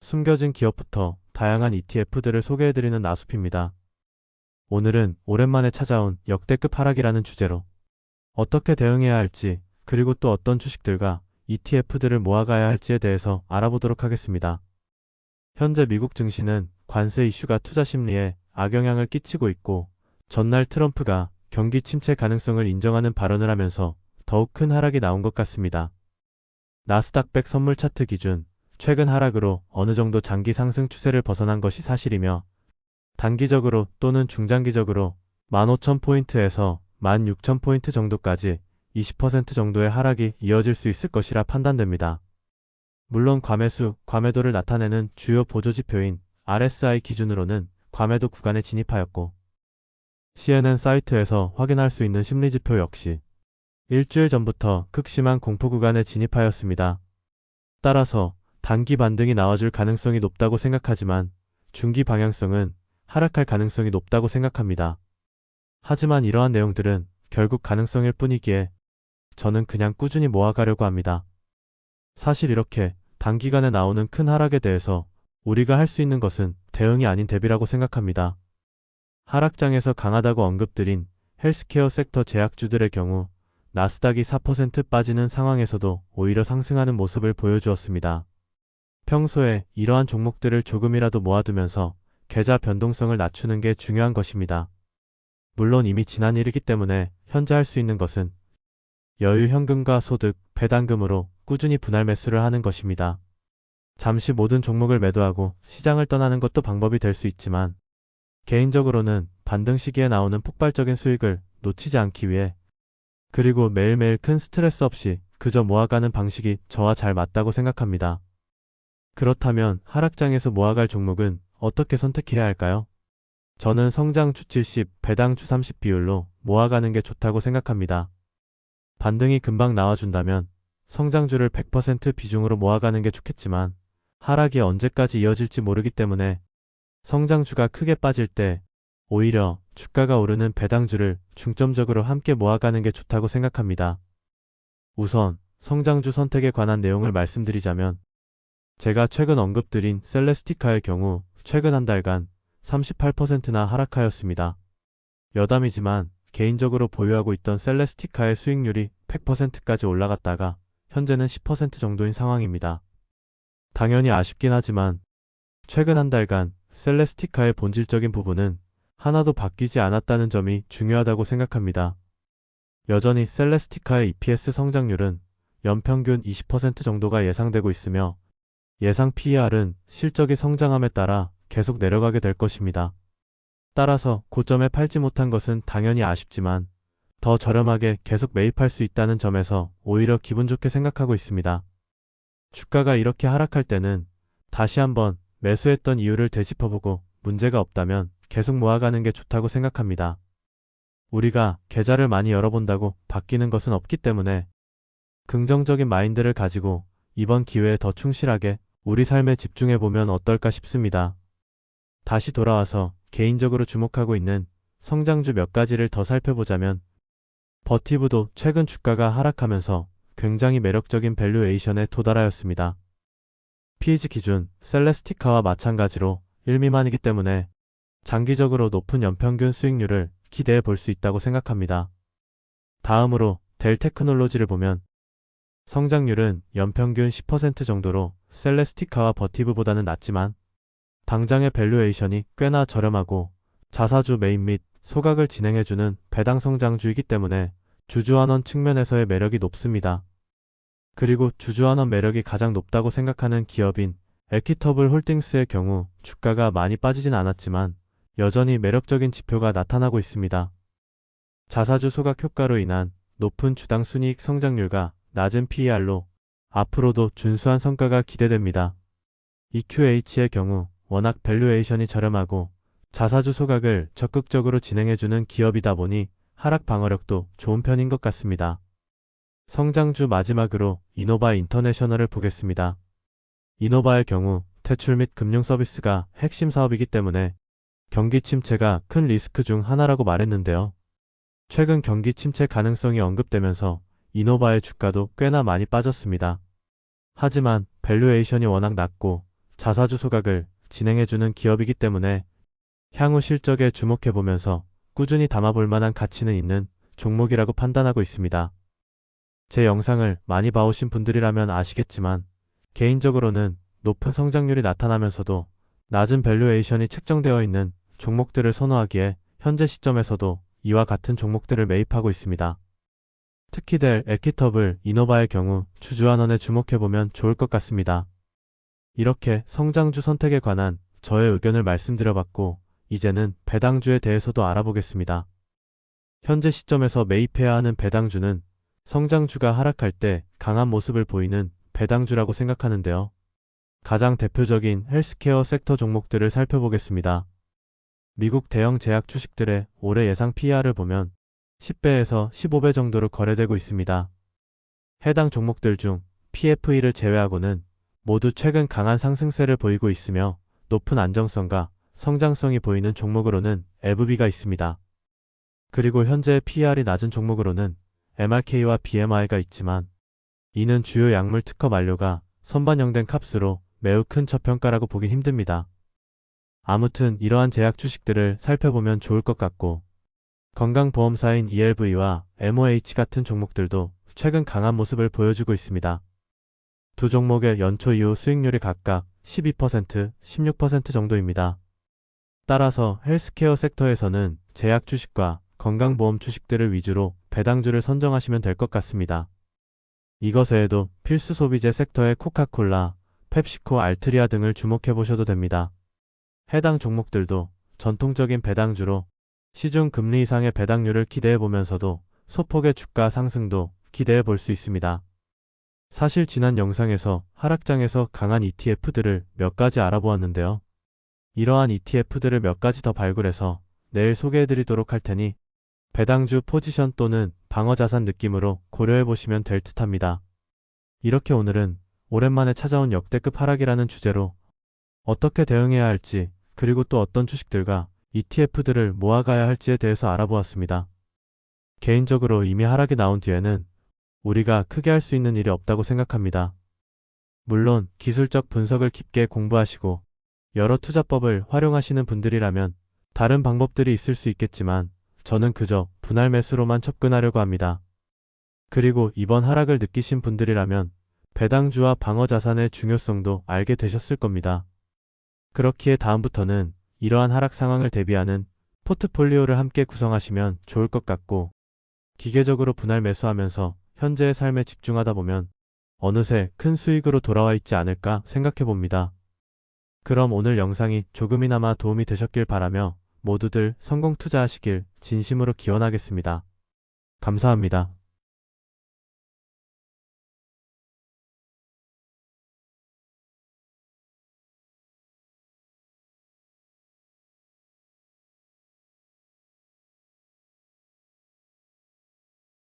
숨겨진 기업부터 다양한 ETF들을 소개해드리는 나숲입니다. 오늘은 오랜만에 찾아온 역대급 하락이라는 주제로 어떻게 대응해야 할지, 그리고 또 어떤 주식들과 ETF들을 모아가야 할지에 대해서 알아보도록 하겠습니다. 현재 미국 증시는 관세 이슈가 투자 심리에 악영향을 끼치고 있고, 전날 트럼프가 경기 침체 가능성을 인정하는 발언을 하면서 더욱 큰 하락이 나온 것 같습니다. 나스닥 100 선물 차트 기준 최근 하락으로 어느 정도 장기 상승 추세를 벗어난 것이 사실이며, 단기적으로 또는 중장기적으로 15,000포인트에서 16,000포인트 정도까지 20% 정도의 하락이 이어질 수 있을 것이라 판단됩니다. 물론 과매수, 과매도를 나타내는 주요 보조지표인 RSI 기준으로는 과매도 구간에 진입하였고, CNN 사이트에서 확인할 수 있는 심리지표 역시 일주일 전부터 극심한 공포 구간에 진입하였습니다. 따라서 단기 반등이 나와줄 가능성이 높다고 생각하지만 중기 방향성은 하락할 가능성이 높다고 생각합니다. 하지만 이러한 내용들은 결국 가능성일 뿐이기에 저는 그냥 꾸준히 모아가려고 합니다. 사실 이렇게 단기간에 나오는 큰 하락에 대해서 우리가 할 수 있는 것은 대응이 아닌 대비라고 생각합니다. 하락장에서 강하다고 언급드린 헬스케어 섹터 제약주들의 경우 나스닥이 4% 빠지는 상황에서도 오히려 상승하는 모습을 보여주었습니다. 평소에 이러한 종목들을 조금이라도 모아두면서 계좌 변동성을 낮추는 게 중요한 것입니다. 물론 이미 지난 일이기 때문에 현재 할 수 있는 것은 여유 현금과 소득, 배당금으로 꾸준히 분할 매수를 하는 것입니다. 잠시 모든 종목을 매도하고 시장을 떠나는 것도 방법이 될 수 있지만, 개인적으로는 반등 시기에 나오는 폭발적인 수익을 놓치지 않기 위해, 그리고 매일매일 큰 스트레스 없이 그저 모아가는 방식이 저와 잘 맞다고 생각합니다. 그렇다면 하락장에서 모아갈 종목은 어떻게 선택해야 할까요? 저는 성장주 70, 배당주 30 비율로 모아가는 게 좋다고 생각합니다. 반등이 금방 나와준다면 성장주를 100% 비중으로 모아가는 게 좋겠지만, 하락이 언제까지 이어질지 모르기 때문에 성장주가 크게 빠질 때 오히려 주가가 오르는 배당주를 중점적으로 함께 모아가는 게 좋다고 생각합니다. 우선 성장주 선택에 관한 내용을 말씀드리자면, 제가 최근 언급드린 셀레스티카의 경우 최근 한 달간 38%나 하락하였습니다. 여담이지만 개인적으로 보유하고 있던 셀레스티카의 수익률이 100%까지 올라갔다가 현재는 10% 정도인 상황입니다. 당연히 아쉽긴 하지만 최근 한 달간 셀레스티카의 본질적인 부분은 하나도 바뀌지 않았다는 점이 중요하다고 생각합니다. 여전히 셀레스티카의 EPS 성장률은 연평균 20% 정도가 예상되고 있으며, 예상 PER은 실적이 성장함에 따라 계속 내려가게 될 것입니다. 따라서 고점에 팔지 못한 것은 당연히 아쉽지만 더 저렴하게 계속 매입할 수 있다는 점에서 오히려 기분 좋게 생각하고 있습니다. 주가가 이렇게 하락할 때는 다시 한번 매수했던 이유를 되짚어보고 문제가 없다면 계속 모아가는 게 좋다고 생각합니다. 우리가 계좌를 많이 열어본다고 바뀌는 것은 없기 때문에 긍정적인 마인드를 가지고 이번 기회에 더 충실하게 우리 삶에 집중해보면 어떨까 싶습니다. 다시 돌아와서 개인적으로 주목하고 있는 성장주 몇 가지를 더 살펴보자면, 버티브도 최근 주가가 하락하면서 굉장히 매력적인 밸류에이션에 도달하였습니다. PEG 기준 셀레스티카와 마찬가지로 1 미만이기 때문에 장기적으로 높은 연평균 수익률을 기대해 볼 수 있다고 생각합니다. 다음으로 델 테크놀로지를 보면 성장률은 연평균 10% 정도로 셀레스티카와 버티브보다는 낮지만 당장의 밸류에이션이 꽤나 저렴하고 자사주 매입 및 소각을 진행해주는 배당 성장주이기 때문에 주주환원 측면에서의 매력이 높습니다. 그리고 주주환원 매력이 가장 높다고 생각하는 기업인 에퀴터블 홀딩스의 경우 주가가 많이 빠지진 않았지만 여전히 매력적인 지표가 나타나고 있습니다. 자사주 소각 효과로 인한 높은 주당 순이익 성장률과 낮은 PER로 앞으로도 준수한 성과가 기대됩니다. EQH의 경우 워낙 밸류에이션이 저렴하고 자사주 소각을 적극적으로 진행해주는 기업이다 보니 하락 방어력도 좋은 편인 것 같습니다. 성장주 마지막으로 이노바 인터내셔널을 보겠습니다. 이노바의 경우 대출 및 금융 서비스가 핵심 사업이기 때문에 경기 침체가 큰 리스크 중 하나라고 말했는데요. 최근 경기 침체 가능성이 언급되면서 이노바의 주가도 꽤나 많이 빠졌습니다. 하지만 밸류에이션이 워낙 낮고 자사주 소각을 진행해주는 기업이기 때문에 향후 실적에 주목해보면서 꾸준히 담아볼 만한 가치는 있는 종목이라고 판단하고 있습니다. 제 영상을 많이 봐오신 분들이라면 아시겠지만 개인적으로는 높은 성장률이 나타나면서도 낮은 밸류에이션이 책정되어 있는 종목들을 선호하기에 현재 시점에서도 이와 같은 종목들을 매입하고 있습니다. 특히 델, 에퀴터블, 이노바의 경우 주주환원에 주목해보면 좋을 것 같습니다. 이렇게 성장주 선택에 관한 저의 의견을 말씀드려봤고 이제는 배당주에 대해서도 알아보겠습니다. 현재 시점에서 매입해야 하는 배당주는 성장주가 하락할 때 강한 모습을 보이는 배당주라고 생각하는데요. 가장 대표적인 헬스케어 섹터 종목들을 살펴보겠습니다. 미국 대형 제약 주식들의 올해 예상 PER을 보면 10배에서 15배 정도로 거래되고 있습니다. 해당 종목들 중 PFE를 제외하고는 모두 최근 강한 상승세를 보이고 있으며 높은 안정성과 성장성이 보이는 종목으로는 FB가 있습니다. 그리고 현재 PER이 낮은 종목으로는 MRK와 BMI가 있지만 이는 주요 약물 특허 만료가 선반영된 값으로 매우 큰 저평가라고 보긴 힘듭니다. 아무튼 이러한 제약 주식들을 살펴보면 좋을 것 같고 건강보험사인 ELV와 MOH 같은 종목들도 최근 강한 모습을 보여주고 있습니다. 두 종목의 연초 이후 수익률이 각각 12%, 16% 정도입니다. 따라서 헬스케어 섹터에서는 제약 주식과 건강보험 주식들을 위주로 배당주를 선정하시면 될 것 같습니다. 이것 외에도 필수 소비재 섹터의 코카콜라, 펩시코, 알트리아 등을 주목해보셔도 됩니다. 해당 종목들도 전통적인 배당주로 시중 금리 이상의 배당률을 기대해보면서도 소폭의 주가 상승도 기대해볼 수 있습니다. 사실 지난 영상에서 하락장에서 강한 ETF들을 몇 가지 알아보았는데요. 이러한 ETF들을 몇 가지 더 발굴해서 내일 소개해드리도록 할 테니 배당주 포지션 또는 방어자산 느낌으로 고려해보시면 될 듯합니다. 이렇게 오늘은 오랜만에 찾아온 역대급 하락이라는 주제로 어떻게 대응해야 할지 그리고 또 어떤 주식들과 ETF들을 모아가야 할지에 대해서 알아보았습니다. 개인적으로 이미 하락이 나온 뒤에는 우리가 크게 할 수 있는 일이 없다고 생각합니다. 물론 기술적 분석을 깊게 공부하시고 여러 투자법을 활용하시는 분들이라면 다른 방법들이 있을 수 있겠지만 저는 그저 분할 매수로만 접근하려고 합니다. 그리고 이번 하락을 느끼신 분들이라면 배당주와 방어자산의 중요성도 알게 되셨을 겁니다. 그렇기에 다음부터는 이러한 하락 상황을 대비하는 포트폴리오를 함께 구성하시면 좋을 것 같고 기계적으로 분할 매수하면서 현재의 삶에 집중하다 보면 어느새 큰 수익으로 돌아와 있지 않을까 생각해 봅니다. 그럼 오늘 영상이 조금이나마 도움이 되셨길 바라며 모두들 성공 투자하시길 진심으로 기원하겠습니다. 감사합니다.